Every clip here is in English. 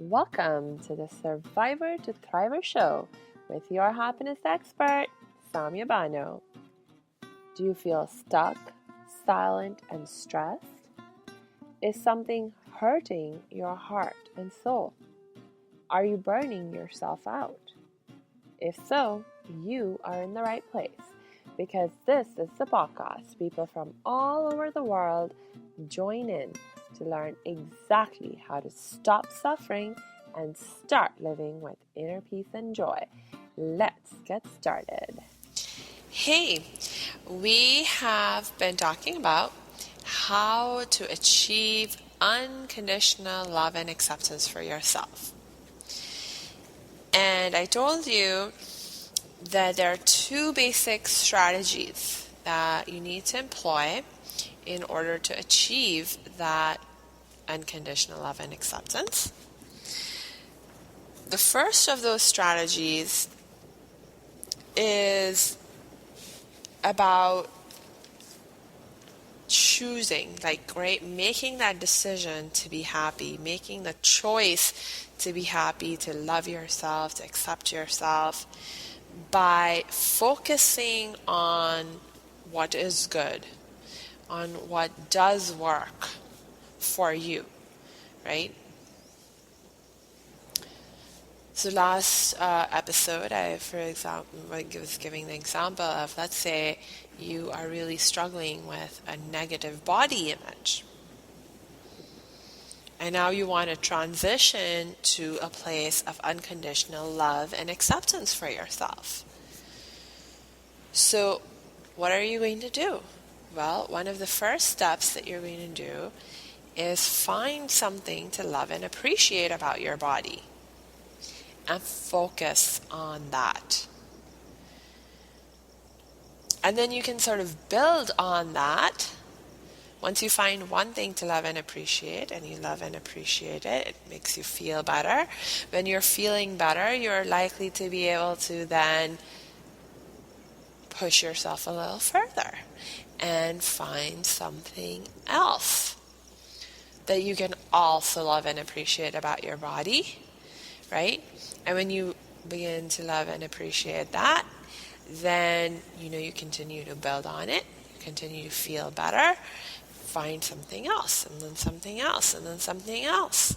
Welcome to the Survivor to Thriver show with your happiness expert, Samia Bano. Do you feel stuck, silent, and stressed? Is something hurting your heart and soul? Are you burning yourself out? If so, you are in the right place because this is the podcast people from all over the world join in to learn exactly how to stop suffering and start living with inner peace and joy. Let's get started. Hey, we have been talking about how to achieve unconditional love and acceptance for yourself. And I told you that there are two basic strategies that you need to employ in order to achieve that unconditional love and acceptance. The first of those strategies is about choosing, making that decision to be happy, making the choice to be happy, to love yourself, to accept yourself, by focusing on what is good, on what does work for you, right? So last episode, I was giving the example of, let's say you are really struggling with a negative body image. And now you want to transition to a place of unconditional love and acceptance for yourself. So what are you going to do? Well, one of the first steps that you're going to do is find something to love and appreciate about your body. And focus on that. And then you can sort of build on that. Once you find one thing to love and appreciate, and you love and appreciate it, it makes you feel better. When you're feeling better, you're likely to be able to then push yourself a little further and find something else that you can also love and appreciate about your body, right? And when you begin to love and appreciate that, then you continue to build on it, continue to feel better, find something else, and then something else, and then something else.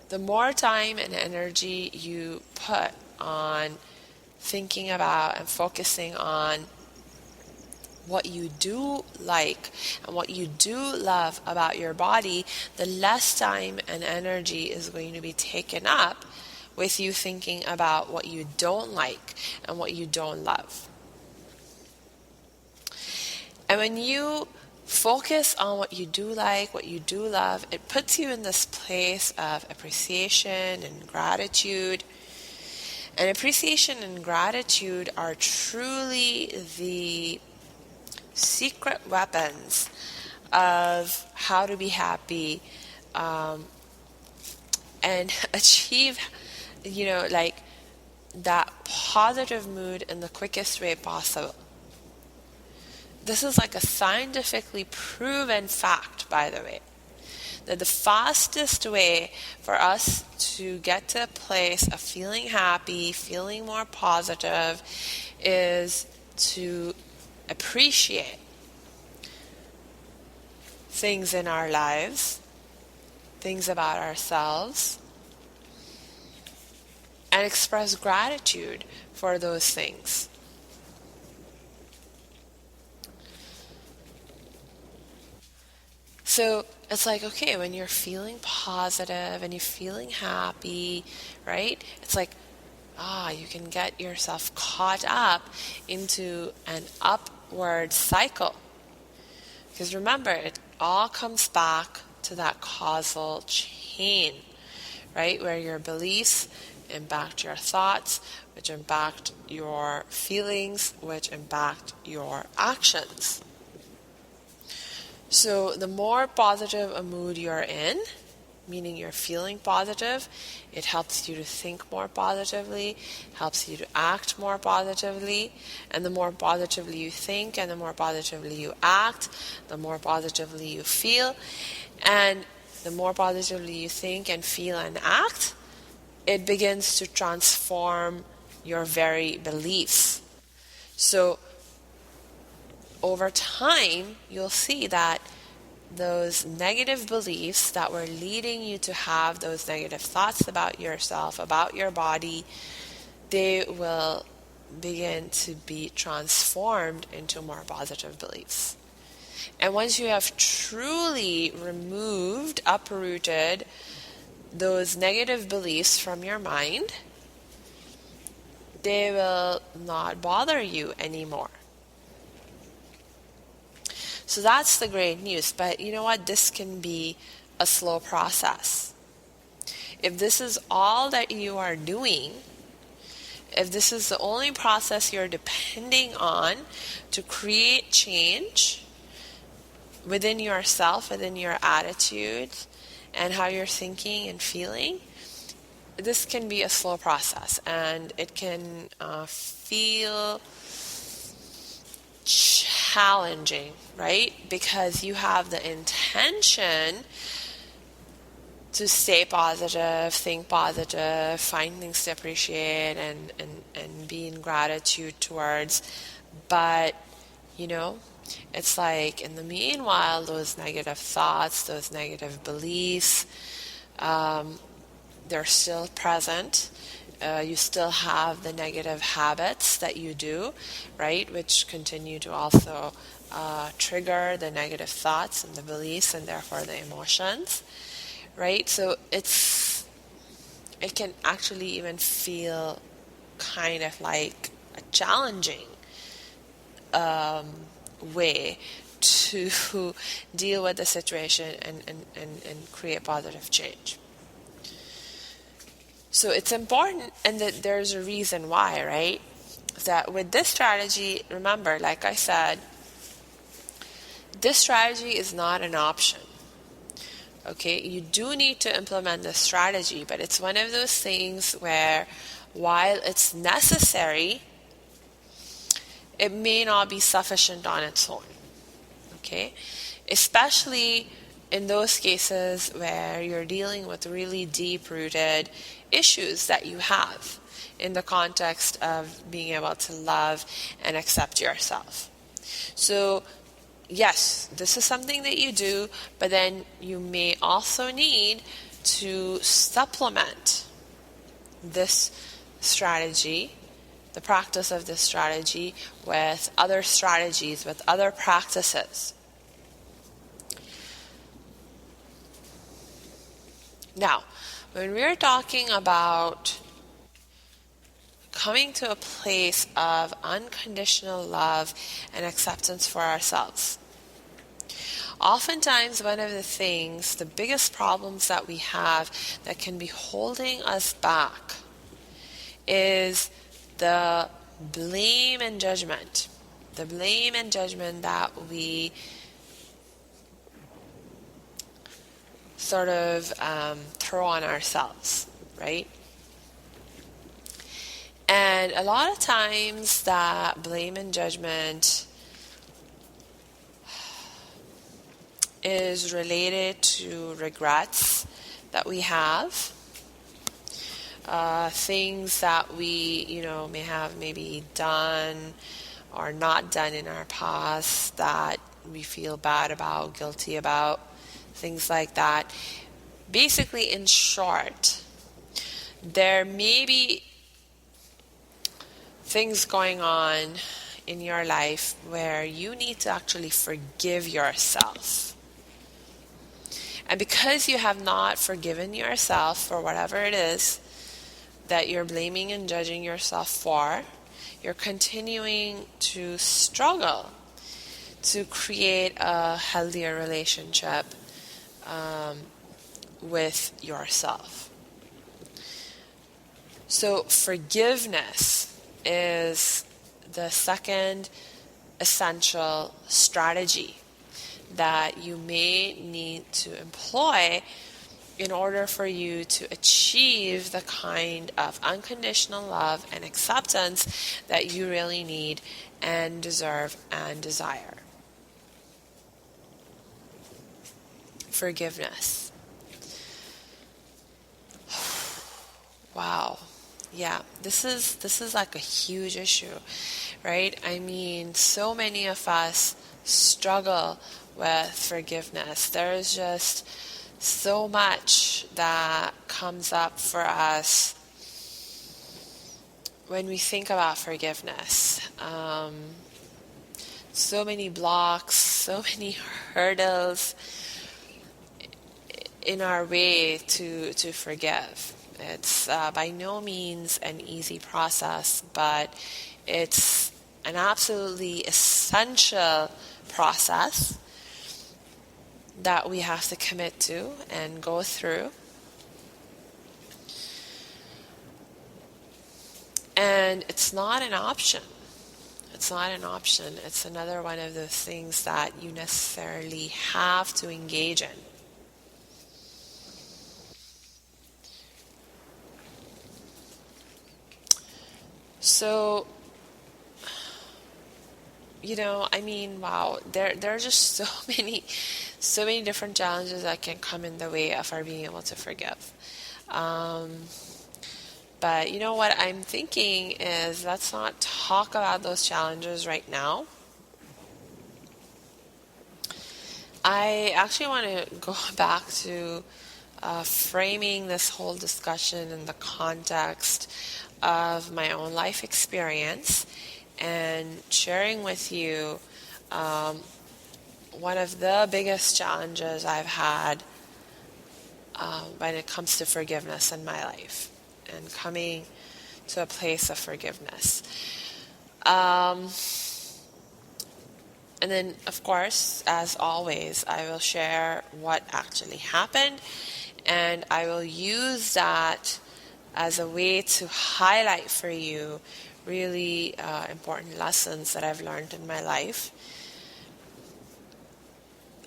The more time and energy you put on thinking about and focusing on what you do like and what you do love about your body, the less time and energy is going to be taken up with you thinking about what you don't like and what you don't love. And when you focus on what you do like, what you do love, it puts you in this place of appreciation and gratitude. And appreciation and gratitude are truly the secret weapons of how to be happy and achieve that positive mood in the quickest way possible. This is like a scientifically proven fact, by the way, that the fastest way for us to get to a place of feeling happy, feeling more positive, is to appreciate things in our lives, things about ourselves, and express gratitude for those things. So it's like, okay, when you're feeling positive and you're feeling happy, right? It's like, you can get yourself caught up into an upward cycle. Because remember, it all comes back to that causal chain, right? Where your beliefs impact your thoughts, which impact your feelings, which impact your actions. So the more positive a mood you're in, meaning you're feeling positive, it helps you to think more positively, helps you to act more positively, and the more positively you think and the more positively you act, the more positively you feel. And the more positively you think and feel and act, it begins to transform your very beliefs. So over time, you'll see that those negative beliefs that were leading you to have those negative thoughts about yourself, about your body, they will begin to be transformed into more positive beliefs. And once you have truly removed, uprooted those negative beliefs from your mind, they will not bother you anymore. So that's the great news. But you know what? This can be a slow process. If this is all that you are doing, if this is the only process you're depending on to create change within yourself, within your attitude, and how you're thinking and feeling, this can be a slow process, and it can feel challenging, right? Because you have the intention to stay positive, think positive, find things to appreciate and be in gratitude towards. But, you know, it's like in the meanwhile, those negative thoughts, those negative beliefs, they're still present. You still have the negative habits that you do, right, which continue to also trigger the negative thoughts and the beliefs and therefore the emotions, right? So it can actually even feel kind of like a challenging way to deal with the situation and create positive change. So it's important, and that there's a reason why, right? That with this strategy, remember, like I said, this strategy is not an option. Okay, you do need to implement this strategy, but it's one of those things where while it's necessary, it may not be sufficient on its own. Okay, especially in those cases where you're dealing with really deep-rooted issues that you have in the context of being able to love and accept yourself. So, yes, this is something that you do, but then you may also need to supplement this strategy, the practice of this strategy, with other strategies, with other practices. Now, when we're talking about coming to a place of unconditional love and acceptance for ourselves, oftentimes one of the things, the biggest problems that we have that can be holding us back is the blame and judgment. The blame and judgment that we sort of throw on ourselves, right? And a lot of times that blame and judgment is related to regrets that we have, things that we, may have maybe done or not done in our past that we feel bad about, guilty about, things like that. Basically, in short, there may be things going on in your life where you need to actually forgive yourself. And because you have not forgiven yourself for whatever it is that you're blaming and judging yourself for, you're continuing to struggle to create a healthier relationship with yourself. So forgiveness is the second essential strategy that you may need to employ in order for you to achieve the kind of unconditional love and acceptance that you really need and deserve and desire. Forgiveness. Yeah, this is like a huge issue, right? I mean, so many of us struggle with forgiveness. There's just so much that comes up for us when we think about forgiveness. So many blocks, so many hurdles in our way to forgive. It's by no means an easy process, but it's an absolutely essential process that we have to commit to and go through. And it's not an option. It's not an option. It's another one of those things that you necessarily have to engage in. So, I mean, wow, there are just so many different challenges that can come in the way of our being able to forgive. But you know what I'm thinking is, let's not talk about those challenges right now. I actually want to go back to framing this whole discussion in the context of my own life experience and sharing with you one of the biggest challenges I've had when it comes to forgiveness in my life and coming to a place of forgiveness. And then, of course, as always, I will share what actually happened, and I will use that as a way to highlight for you really important lessons that I've learned in my life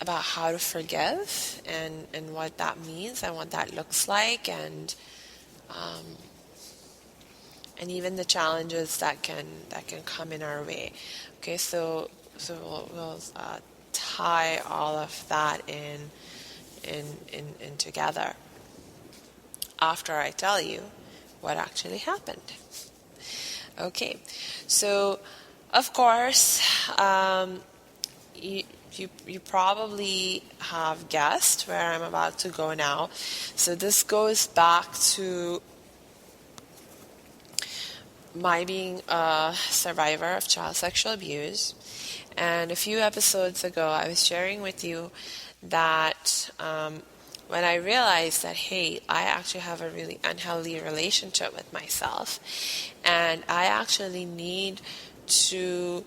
about how to forgive and what that means and what that looks like, and even the challenges that can come in our way. Okay, so we'll tie all of that in together after I tell you what actually happened. Okay, so of course, you probably have guessed where I'm about to go now. So this goes back to my being a survivor of child sexual abuse. And a few episodes ago, I was sharing with you that when I realized that, hey, I actually have a really unhealthy relationship with myself, and I actually need to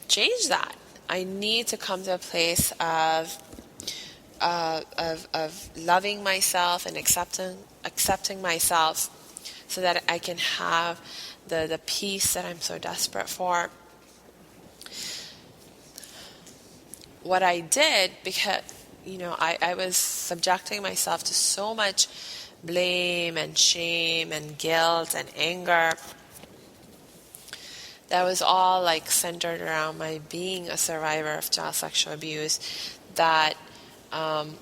change that. I need to come to a place of loving myself and accepting myself, so that I can have the peace that I'm so desperate for. What I did, because I was subjecting myself to so much blame and shame and guilt and anger, that was all like centered around my being a survivor of child sexual abuse, that I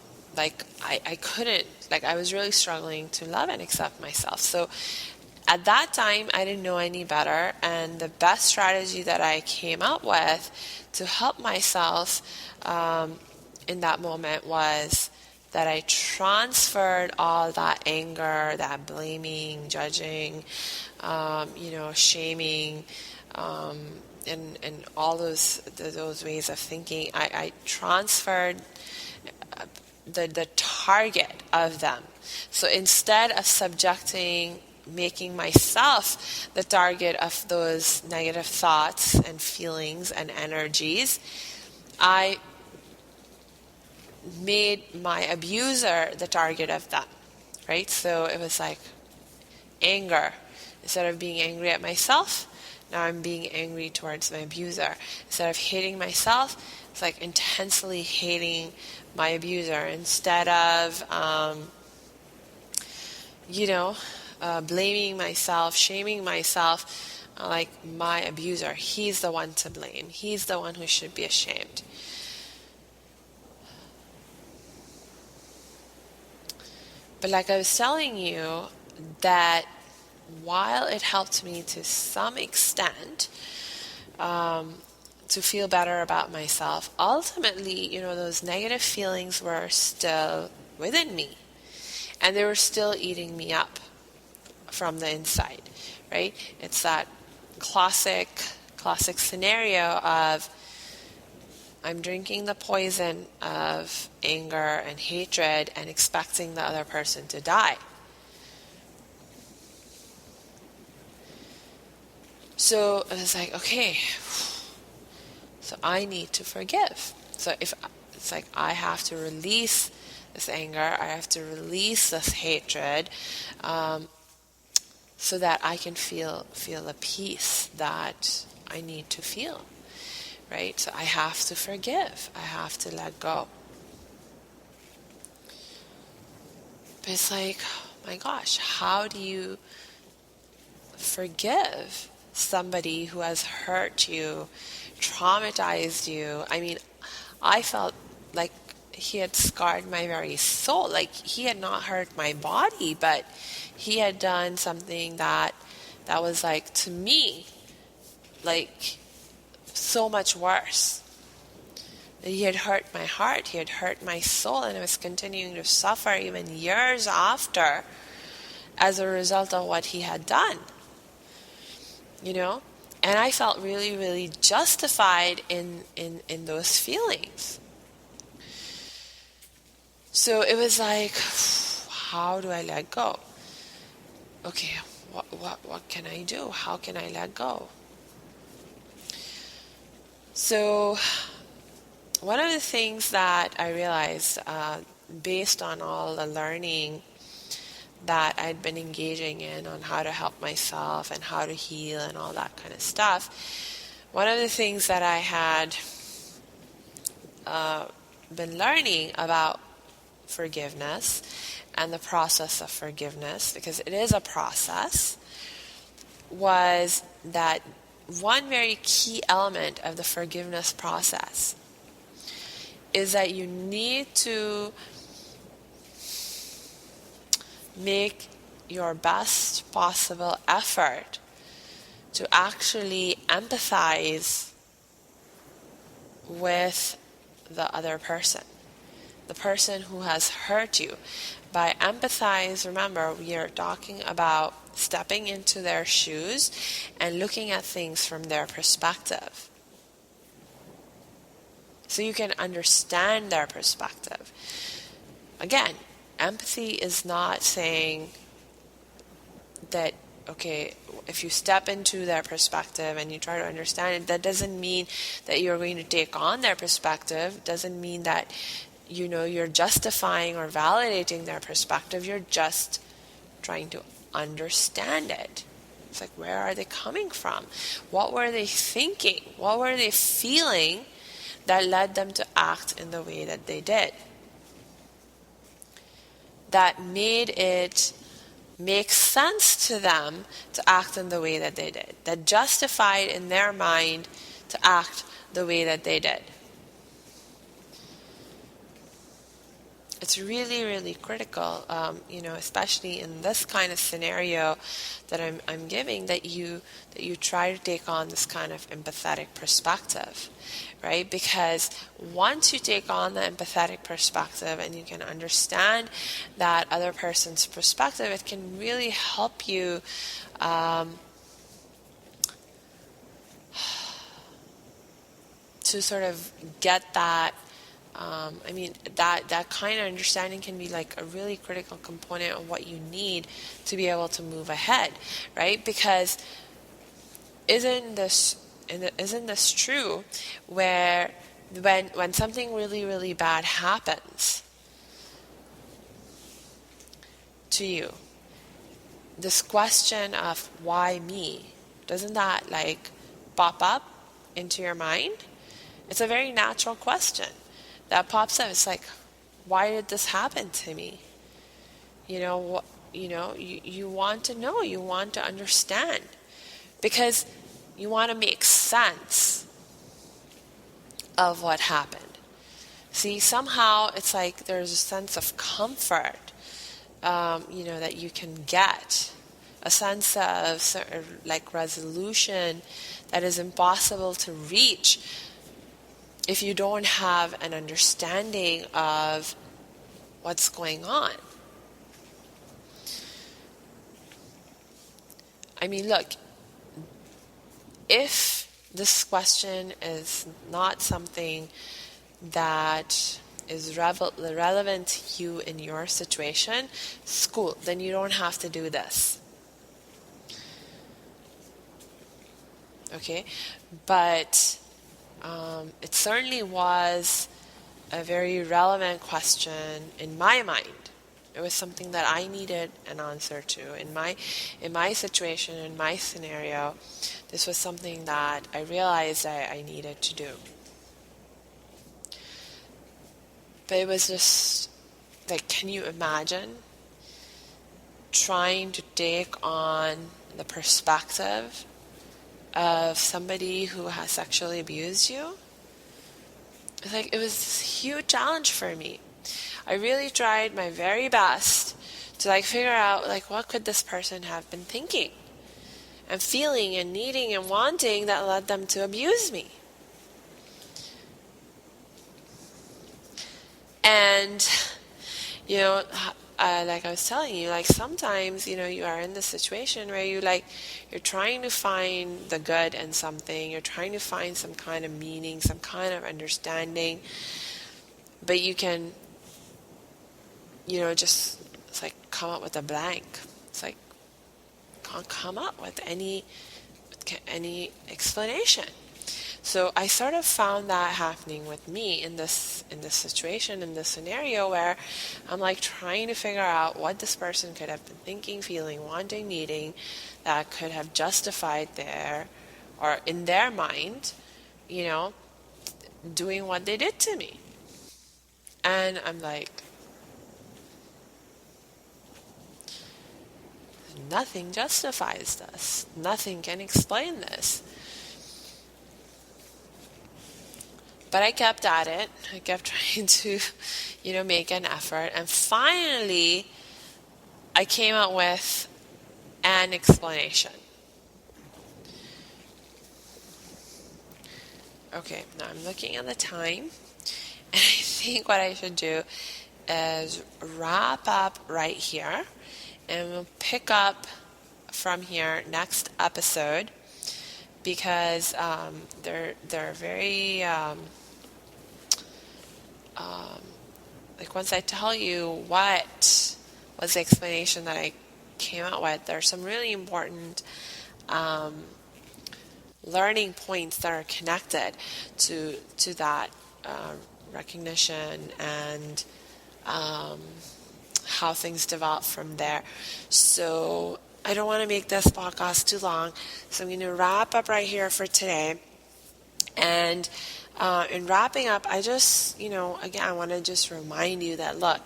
couldn't, I was really struggling to love and accept myself. So at that time, I didn't know any better, and the best strategy that I came up with to help myself in that moment was that I transferred all that anger, that blaming, judging, shaming, and all those ways of thinking. I transferred the target of them. So instead of making myself the target of those negative thoughts and feelings and energies, I made my abuser the target of them, right? So it was like anger. Instead of being angry at myself, now I'm being angry towards my abuser. Instead of hating myself, it's like intensely hating my abuser. Instead of blaming myself, shaming myself, like my abuser, he's the one to blame. He's the one who should be ashamed. But like I was telling you, that while it helped me to some extent to feel better about myself, ultimately, those negative feelings were still within me, and they were still eating me up from the inside, right? It's that classic scenario of I'm drinking the poison of anger and hatred and expecting the other person to die. So it was like, okay, so I need to forgive. So if it's like I have to release this anger, I have to release this hatred, so that I can feel the peace that I need to feel, right? So I have to forgive. I have to let go. But it's like, oh my gosh, how do you forgive somebody who has hurt you, traumatized you? I mean, I felt like he had scarred my very soul. Like, he had not hurt my body, but he had done something that was, like, to me, like, so much worse. He had hurt my heart, he had hurt my soul, and I was continuing to suffer even years after as a result of what he had done. And I felt really, really justified in those feelings. So it was like, how do I let go? Okay, what can I do? How can I let go? So one of the things that I realized, based on all the learning that I'd been engaging in on how to help myself and how to heal and all that kind of stuff, one of the things that I had been learning about forgiveness and the process of forgiveness, because it is a process, was that one very key element of the forgiveness process is that you need to make your best possible effort to actually empathize with the other person, the person who has hurt you. By empathize, remember, we are talking about stepping into their shoes and looking at things from their perspective. So you can understand their perspective. Again, empathy is not saying that, okay, if you step into their perspective and you try to understand it, that doesn't mean that you're going to take on their perspective. Doesn't mean that, you're justifying or validating their perspective. You're just trying to understand it. It's like, where are they coming from? What were they thinking? What were they feeling that led them to act in the way that they did? That made it make sense to them to act in the way that they did. That justified in their mind to act the way that they did. It's really, really critical, especially in this kind of scenario that I'm giving, that you try to take on this kind of empathetic perspective, right? Because once you take on the empathetic perspective and you can understand that other person's perspective, it can really help you to sort of get that. That kind of understanding can be like a really critical component of what you need to be able to move ahead, right? Because isn't this true, where when something really, really bad happens to you, this question of why me, doesn't that like pop up into your mind? It's a very natural question that pops up. It's like, why did this happen to me? You want to know, you want to understand, because you want to make sense of what happened. See, somehow it's like there's a sense of comfort, that you can get, a sense of sort of like resolution that is impossible to reach if you don't have an understanding of what's going on. I mean, look, if this question is not something that is relevant to you in your situation, school, then you don't have to do this. Okay? But it certainly was a very relevant question in my mind. It was something that I needed an answer to. In my situation, in my scenario, this was something that I realized I needed to do. But it was just, like, can you imagine trying to take on the perspective of somebody who has sexually abused you? Like, it was this huge challenge for me. I really tried my very best to figure out what could this person have been thinking and feeling and needing and wanting that led them to abuse me. And, like I was telling you, sometimes, you are in this situation where you're trying to find the good in something, you're trying to find some kind of meaning, some kind of understanding, but you can, just, it's come up with a blank. It's can't come up with any explanation. So I sort of found that happening with me in this situation, in this scenario, where I'm trying to figure out what this person could have been thinking, feeling, wanting, needing, that could have justified or in their mind, doing what they did to me. And I'm nothing justifies this. Nothing can explain this. But I kept at it. I kept trying to, make an effort. And finally, I came up with an explanation. Okay, now I'm looking at the time. And I think what I should do is wrap up right here. And we'll pick up from here next episode. Because they're very once I tell you what was the explanation that I came out with, there are some really important learning points that are connected to that recognition and how things develop from there. So I don't want to make this podcast too long, so I'm going to wrap up right here for today. And in wrapping up, I just, again, I want to just remind you that, look,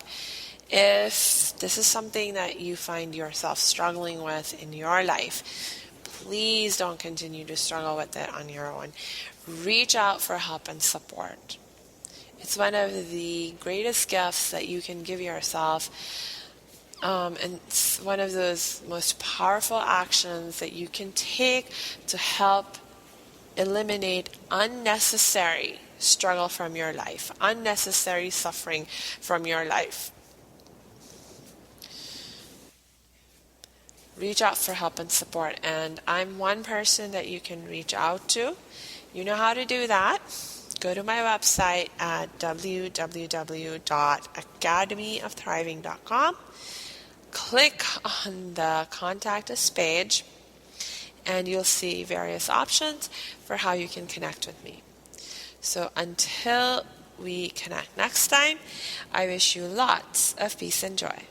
if this is something that you find yourself struggling with in your life, please don't continue to struggle with it on your own. Reach out for help and support. It's one of the greatest gifts that you can give yourself. And it's one of those most powerful actions that you can take to help eliminate unnecessary struggle from your life, unnecessary suffering from your life. Reach out for help and support. And I'm one person that you can reach out to. You know how to do that. Go to my website at www.academyofthriving.com. Click on the Contact Us page, and you'll see various options for how you can connect with me. So until we connect next time, I wish you lots of peace and joy.